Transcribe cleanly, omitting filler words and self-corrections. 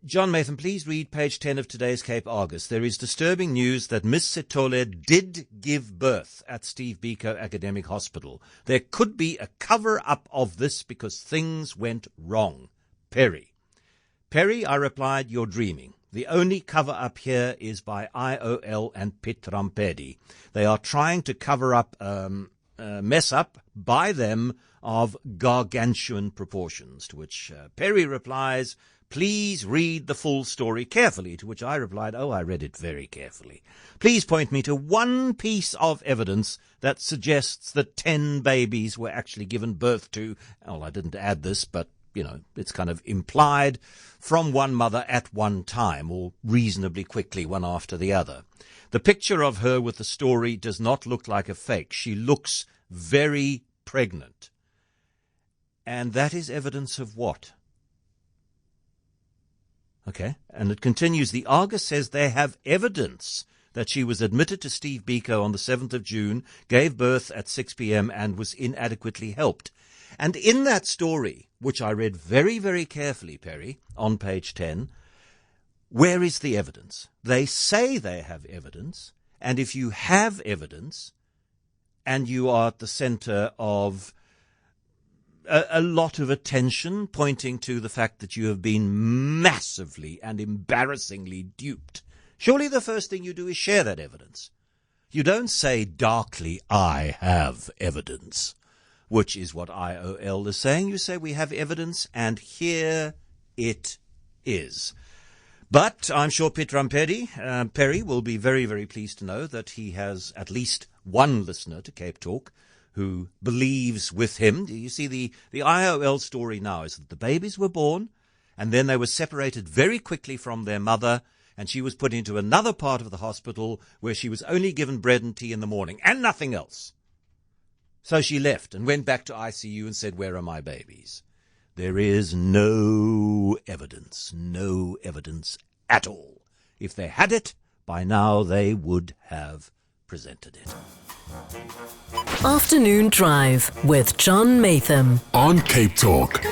John Maytham, please read page 10 of today's Cape Argus. There is disturbing news that Miss Setole did give birth at Steve Biko Academic Hospital. There could be a cover-up of this because things went wrong. Perry. Perry, I replied, you're dreaming. The only cover-up here is by IOL and Piet Rampedi. They are trying to cover up a mess-up by them of gargantuan proportions, to which Perry replies, please read the full story carefully, to which I replied, oh, I read it very carefully. Please point me to one piece of evidence that suggests that 10 babies were actually given birth to. Well, I didn't add this, but, you know, it's kind of implied from one mother at one time, or reasonably quickly, one after the other. The picture of her with the story does not look like a fake. She looks very pregnant. And that is evidence of what? Okay, and it continues, the Argus says they have evidence that she was admitted to Steve Biko on the 7th of June, gave birth at 6 p.m. and was inadequately helped. And in that story, which I read very, very carefully, Perry, on page 10, where is the evidence? They say they have evidence, and if you have evidence, and you are at the center of a lot of attention pointing to the fact that you have been massively and embarrassingly duped, surely the first thing you do is share that evidence. You don't say darkly, I have evidence, which is what IOL is saying. You say we have evidence, and here it is. But I'm sure Piet Rampedi, Perry, will be very, very pleased to know that he has at least one listener to Cape Talk who believes with him. You see, the IOL story now is that the babies were born, and then they were separated very quickly from their mother, and she was put into another part of the hospital where she was only given bread and tea in the morning, and nothing else. So she left and went back to ICU and said, where are my babies? There is no evidence at all. If they had it, by now they would have presented it. Afternoon Drive with John Maytham on Cape Talk.